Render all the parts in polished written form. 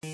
Ya,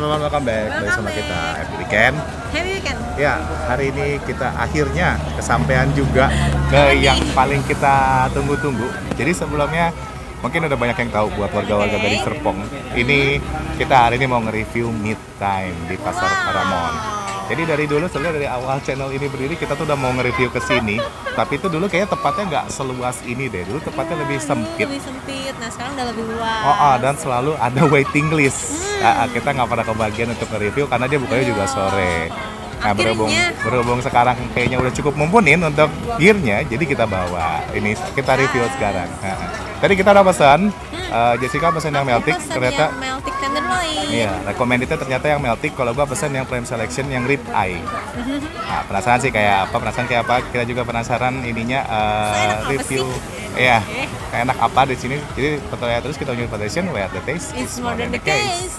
teman-teman, welcome back bersama kita Happy Weekend. Happy Weekend. Ya, hari ini kita akhirnya kesampaian juga ke yang paling kita tunggu-tunggu. Jadi sebelumnya mungkin udah banyak yang tahu buat warga-warga dari Serpong. Ini kita hari ini mau nge-review Meat Time di Pasar Paramount. Jadi dari dulu sebenarnya dari awal channel ini berdiri kita tuh udah mau nge-review ke sini. Tapi itu dulu kayaknya tempatnya nggak seluas ini deh. Dulu tempatnya lebih sempit. Lebih sempit. Nah sekarang udah lebih luas. Dan selalu ada waiting list. Kita nggak pernah kebagian untuk nge-review karena dia bukanya juga sore. Nah berhubung sekarang kayaknya udah cukup mumpuni untuk gearnya, jadi kita bawa ini kita review sekarang. Tadi kita udah pesan. Jessica pesan yang Meltik, ternyata yang Meltik tenderloin. Iya, recommendednya ternyata yang Meltik. Kalau gua pesan yang Prime Selection yang Rib Eye. Nah, penasaran sih kayak apa? Kita juga penasaran ininya review. Iya, enak apa di sini. Jadi percaya terus kita new invitation where the taste It's more than the case.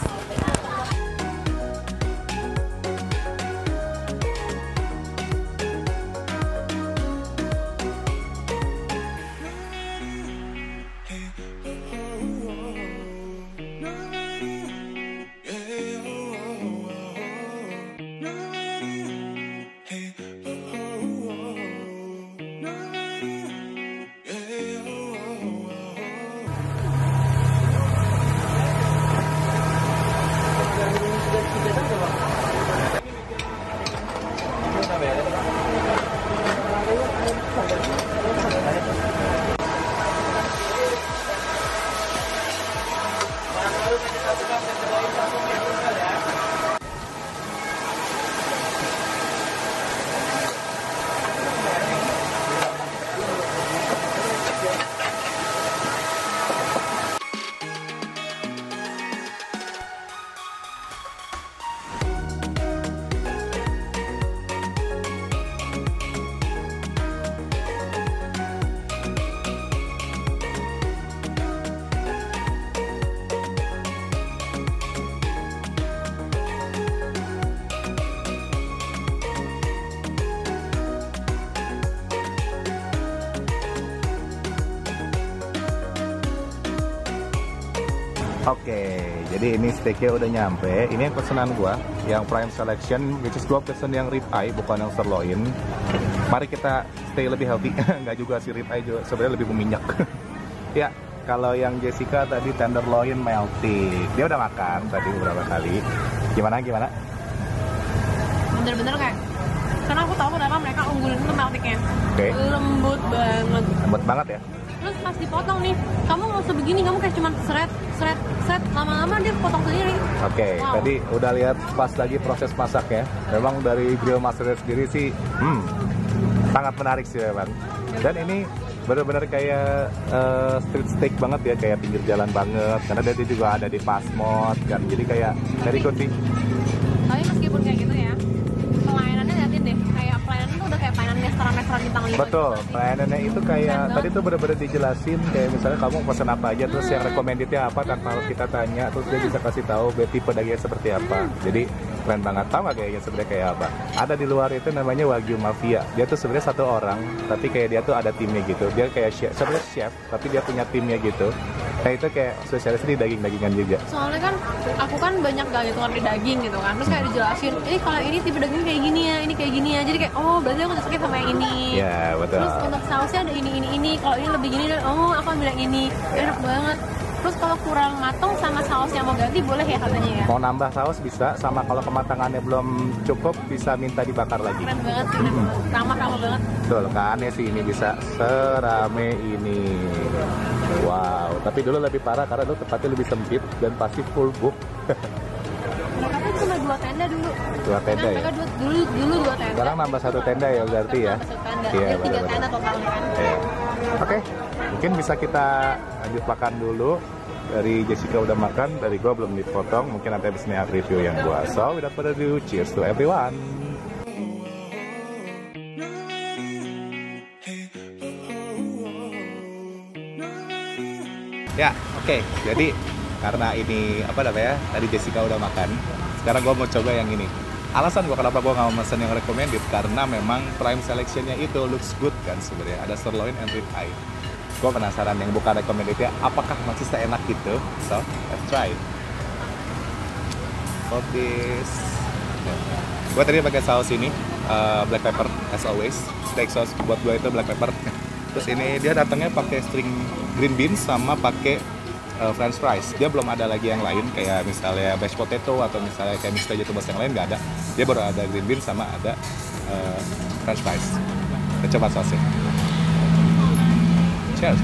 Oke, jadi ini steaknya udah nyampe. Ini yang pesanan gua, yang Prime Selection, which is gua pesen yang rib eye, bukan yang sirloin. Mari kita stay lebih healthy. Nggak juga sih, rib eye juga sebenarnya lebih berminyak. Ya, kalau yang Jessica tadi tenderloin melting. Dia udah makan tadi beberapa kali. Gimana? Bener-bener kayak, karena aku tahu kenapa mereka unggulin itu meltingnya. Oke. Lembut banget. Lembut banget ya? Terus pas dipotong nih, kamu nggak usah begini, kamu kayak cuma seret, lama-lama dia potong sendiri. Oke, tadi udah lihat pas lagi proses masaknya. Memang dari grill masternya sendiri sih, sangat menarik sih memang. Dan ini benar-benar kayak street steak banget ya, kayak pinggir jalan banget. Karena dia juga ada di Pasmod kan, jadi kayak dari kunci. Tapi meskipun kayak gitu ya, pelayanannya liatin deh, kayak pelayanan tuh udah kayak pelayanan restoran bintang 5. Betul, pelayanannya itu kayak tadi tuh bener-bener dijelasin kayak misalnya kamu pesan apa aja, terus yang recommendednya apa tanpa harus kita tanya, terus dia bisa kasih tahu tipe dagingnya seperti apa. Jadi keren banget. Tahu nggak kayaknya sebenarnya kayak apa? Ada di luar itu namanya Wagyu Mafia. Dia tuh sebenarnya satu orang, tapi kayak dia tuh ada timnya gitu. Dia kayak chef, sebenarnya chef, tapi dia punya timnya gitu. Nah itu kayak spesialis di daging-dagingan juga. Soalnya kan aku kan banyak gak gitu ngerti daging gitu kan, terus kayak dijelasin, kalau ini tipe daging kayak gini ya, ini kayak gini ya, jadi kayak oh berarti aku cocoknya sama yang ini. Ya betul. Terus untuk sausnya ada ini, kalau ini lebih gini, aku ambil yang ini, enak banget. Terus kalau kurang matang sama sausnya mau ganti boleh ya katanya ya? Mau nambah saus bisa, sama kalau kematangannya belum cukup bisa minta dibakar lagi. Keren banget sih, ramah banget. Betul kan ya sih, ini bisa serame ini. Wow, tapi dulu lebih parah karena dulu tempatnya lebih sempit dan pasti full book. Mereka tuh cuma 2 tenda dulu. 2 tenda ya? Dulu 2 tenda. Sekarang nambah 1 tenda ya berarti ya? Iya, 3 tenda total kan. Oke, mungkin bisa kita lanjut makan dulu. Dari Jessica udah makan, dari gua belum dipotong. Mungkin nanti abis ini review yang gua. So, without further ado, cheers to everyone. Ya, oke. Jadi karena ini apa namanya? Tadi Jessica udah makan. Sekarang gua mau coba yang ini. Alasan gua kenapa gua nggak mau mesen yang recommended karena memang prime selectionnya itu looks good kan sebenarnya. Ada sirloin and ribeye. Gue penasaran yang bukan recommended ya, apakah masih seenak gitu? So, let's try. For this, gue tadi pakai saus ini, black pepper as always. Steak sauce buat gue itu black pepper. Terus ini dia datangnya pakai string green beans sama pakai French fries. Dia belum ada lagi yang lain kayak misalnya mashed potato atau misalnya kayak mixed vegetables yang lain nggak ada. Dia baru ada green beans sama ada French fries. Kita coba sausnya. Cheers.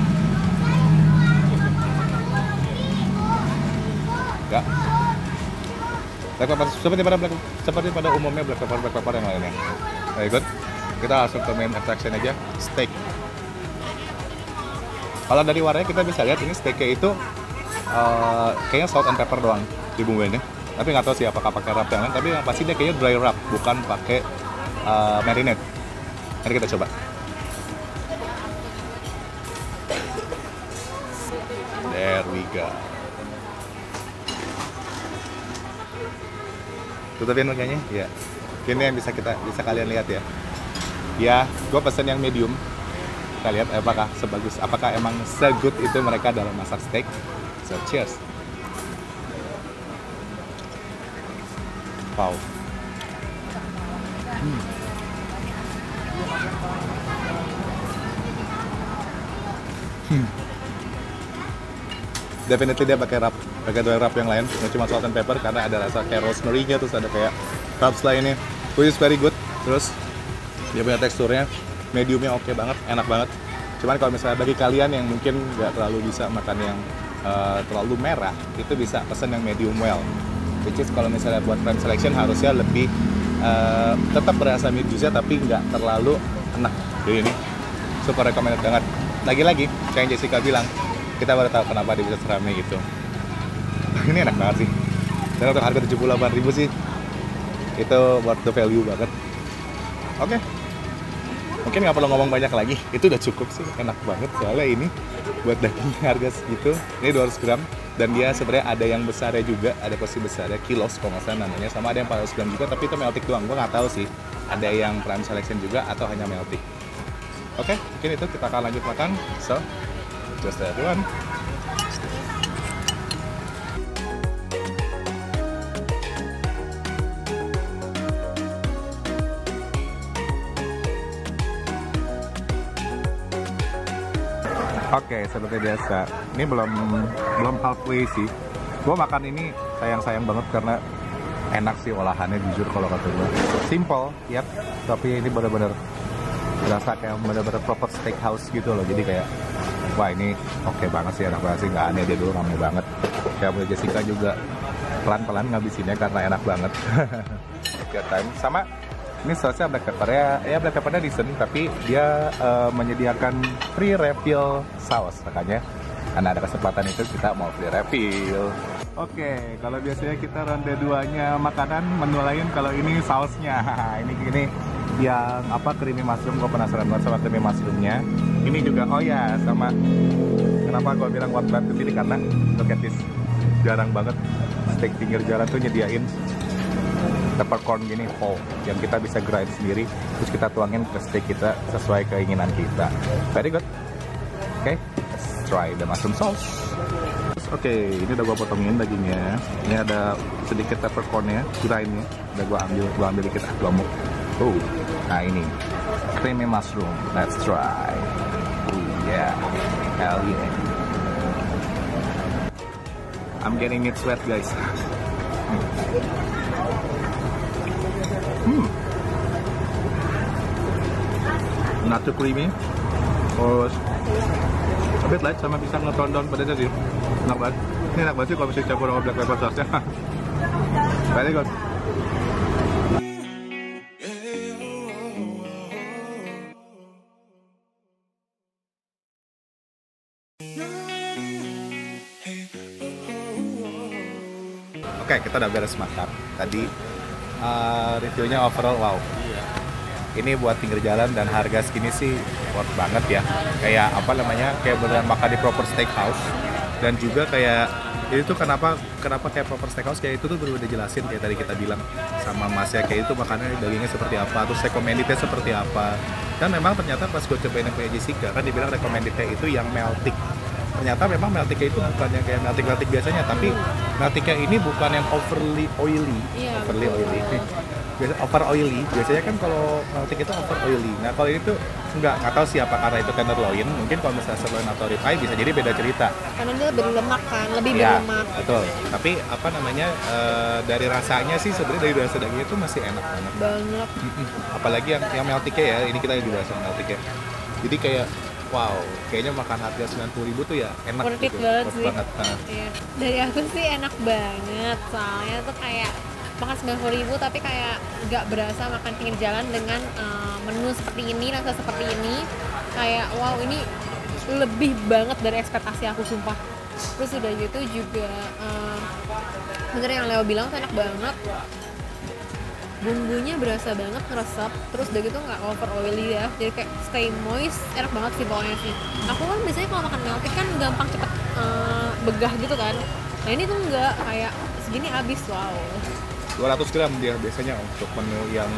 Ya. Black pepper seperti pada umumnya black pepper yang lainnya. Very good. Kita langsung ke main attraction aja, steak. Kalau dari warnanya kita bisa lihat ini steaknya itu kayaknya salt and pepper doang dibumbuinnya. Tapi nggak tahu sih apakah pakai rub yang lain. Tapi yang pasti dia kayaknya dry rub, bukan pakai marinade. Mari kita coba. There we go. Tutupin makanya, ya. Ini yang bisa kalian lihat ya. Ya, gue pesen yang medium. Kita lihat apakah emang se-good itu mereka dalam masak steak. So, cheers. Wow. Definitely dia pakai dry rub yang lain, nggak cuma salt and pepper karena ada rasa kayak rosemary-nya, terus ada kayak herbs lainnya, which is very good. Terus dia punya teksturnya, mediumnya oke banget, enak banget. Cuman kalau misalnya bagi kalian yang mungkin nggak terlalu bisa makan yang terlalu merah, itu bisa pesen yang medium well. Which is kalau misalnya buat prime selection harusnya lebih tetap berasa juicy tapi nggak terlalu enak. Jadi ini super recommended banget. Lagi-lagi kayak yang Jessica bilang, kita baru tahu kenapa dia bisa seramai gitu. Ini enak banget sih. Dan untuk harga 78.000 sih, itu worth the value banget. Oke. Mungkin nggak perlu ngomong banyak lagi. Itu udah cukup sih, enak banget. Soalnya ini buat daging harga segitu, ini 200 gram. Dan dia sebenarnya ada yang besarnya juga, ada porsi besarnya, kilos kalau nggak salah namanya. Sama ada yang 400 gram juga, tapi itu meltik doang. Gue nggak tahu sih, ada yang prime selection juga atau hanya meltik. Oke, mungkin itu kita akan lanjut makan. So, just everyone. Oke, seperti biasa. Ini belum halfway sih. Gue makan ini sayang banget karena enak sih olahannya, jujur kalau kata gue. Simple, yap. Tapi ini benar-benar berasa kayak benar-benar proper steakhouse gitu loh. Jadi kayak, wah ini oke banget sih, enak banget sih. Nggak aneh dia dulu, rame banget. Kayak punya Jessica juga pelan-pelan ngabisinnya karena enak banget. Good time. Sama ini sausnya black pepper ya black peppernya decent, tapi dia menyediakan free refill saus, makanya karena ada kesempatan itu kita mau free refill. Oke, kalau biasanya kita ronde 2-nya makanan, menu lain, kalau ini sausnya. ini yang apa, creamy mushroom. Gue penasaran banget sama creamy mushroomnya. Ini juga, oh ya, sama kenapa gue bilang worth banget kesini karena look at this, jarang banget steak pinggir jalan tuh nyediain peppercorn gini whole yang kita bisa grind sendiri, terus kita tuangin ke steak kita sesuai keinginan kita. Very good. Oke, let's try the mushroom sauce. Oke, ini udah gua potongin dagingnya. Ini ada sedikit peppercornnya, grindnya. Udah gua ambil dikit, gua mau. Nah ini creamy mushroom. Let's try. Yeah, hell yeah. I'm getting it sweat, guys. Not too creamy, terus a bit light, sama bisa nge-tone down pedasnya sih. Enak banget. Ini enak banget sih kalau bisa campur sama black pepper sauce-nya. Very good. Oke, kita udah beres makan. Tadi reviewnya overall wow. Ini buat pinggir jalan dan harga segini sih worth banget ya. Kayak apa namanya? Kayak beneran makan di proper steakhouse. Dan juga kayak itu kenapa kayak proper steakhouse kayak itu tuh udah jelasin kayak tadi kita bilang sama Mas ya, kayak itu makannya dagingnya seperti apa, terus recommendednya seperti apa. Dan memang ternyata pas gue cobain yang kayak Jessica kan dibilang recommendednya itu yang melting. Ternyata memang meltiknya itu bukan yang kayak meltik biasanya, tapi meltiknya ini bukan yang overly oily. Over oily. Biasanya kan kalau meltik itu over oily. Nah kalau ini tuh nggak tahu sih apa karena itu tenderloin. Mungkin kalau misalnya sirloin atau ribeye bisa jadi beda cerita. Karena dia lebih lemak kan, lebih Ya, berlemak. betul. Tapi apa namanya dari rasanya sih sebenarnya dari rasa dagingnya itu masih enak banget. Banget. Apalagi yang meltiknya ya. Ini kita juga sama meltiknya. Jadi kayak wow, kayaknya makan harga 90.000 tuh ya enak Worth it gitu. banget Worth sih. banget. Iya. Dari aku sih enak banget. Soalnya tuh kayak makan 90.000 tapi kayak nggak berasa makan pinggir jalan dengan menu seperti ini, rasa seperti ini. Kayak wow, ini lebih banget dari ekspektasi aku sumpah. Terus udah gitu juga bener yang Leo bilang tuh enak banget. Bumbunya berasa banget ngeresep, terus udah gitu nggak over oily ya, jadi kayak stay moist, enak banget sih pokoknya sih. Aku kan biasanya kalau makan meltik kan gampang cepet begah gitu kan, nah ini tuh nggak, kayak segini habis. Wow. 200 gram dia biasanya untuk menu yang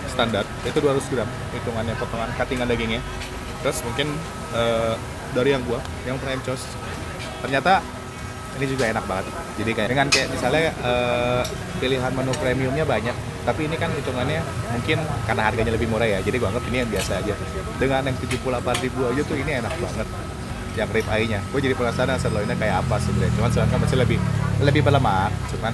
standar itu 200 gram hitungannya potongan cuttingan dagingnya. Terus mungkin dari yang prime choice ternyata ini juga enak banget. Jadi kayak dengan kayak misalnya pilihan menu premiumnya banyak, tapi ini kan hitungannya mungkin karena harganya lebih murah ya, jadi gua anggap ini yang biasa aja. Dengan yang 78.000 aja tuh ini enak banget. Yang ribeye-nya, gue jadi penasaran sirloinnya kayak apa sebenarnya. Cuman sekarang masih lebih berlemak. Cuman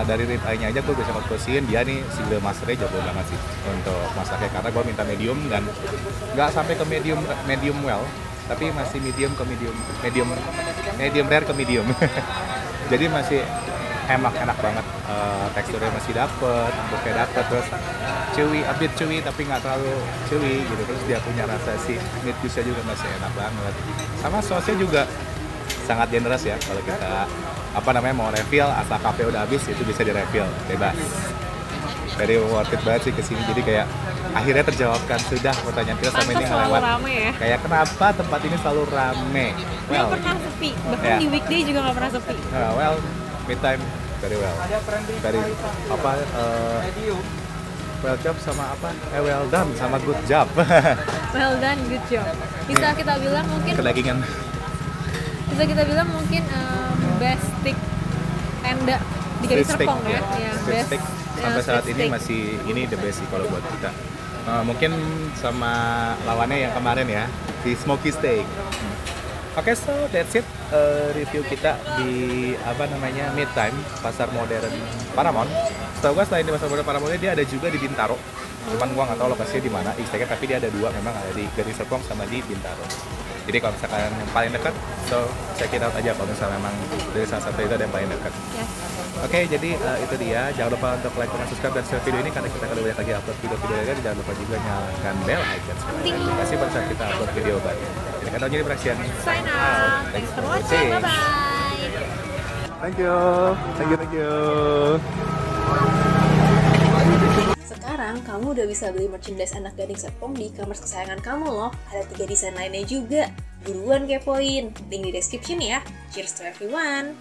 dari ribeye-nya aja gue bisa konklusiin dia nih si grill masternya jago banget sih untuk masaknya, karena gue minta medium dan nggak sampai ke medium well, tapi masih medium rare ke medium. Jadi masih enak banget, teksturnya masih dapet, empuknya dapet, terus a bit chewy tapi nggak terlalu chewy gitu. Terus dia punya rasa si meat juice-nya juga masih enak banget, sama sausnya juga sangat generous ya. Kalau kita mau refill asal kafe udah habis itu bisa direfill bebas. Very worth it banget sih kesini. Jadi kayak akhirnya terjawabkan sudah pertanyaan kita sama ini selalu lewat. rame ya. Kayak kenapa tempat ini selalu rame? Nggak pernah sepi, bahkan di weekday juga nggak pernah sepi. Well, mid time very well. Well job sama well done sama good job. Well done, good job. Bisa kita bilang mungkin Kedagingan. best steak tenda di Gading Serpong ya. Street steak sampai saat ini masih ini the best sih kalau buat kita. Mungkin sama lawannya yang kemarin ya, di smoky steak. Oke, so that's it review kita di Midtime Pasar Modern Paramount. Setahu gue selain di Pasar Modern Paramount dia ada juga di Bintaro. Cuman gua nggak tahu lokasinya di mana exactly, tapi dia ada dua, memang ada di Gading Serpong sama di Bintaro. Jadi kalau misalkan yang paling dekat, so check it out aja kalau misalnya memang dari salah satu itu ada yang paling dekat. Yes. Oke, jadi itu dia. Jangan lupa untuk like, comment, subscribe, dan share video ini karena kita akan banyak lagi upload video-video lainnya. Jangan lupa juga nyalakan bell icon supaya notifikasi pada saat kita upload video baru. Ini kan jadi Praxian. Sign out. Thanks for watching. Bye bye. Thank you. Sekarang kamu udah bisa beli merchandise anak Gading Serpong di e-commerce kesayangan kamu loh. Ada 3 desain lainnya juga. Buruan kepoin. Link di description ya. Cheers to everyone.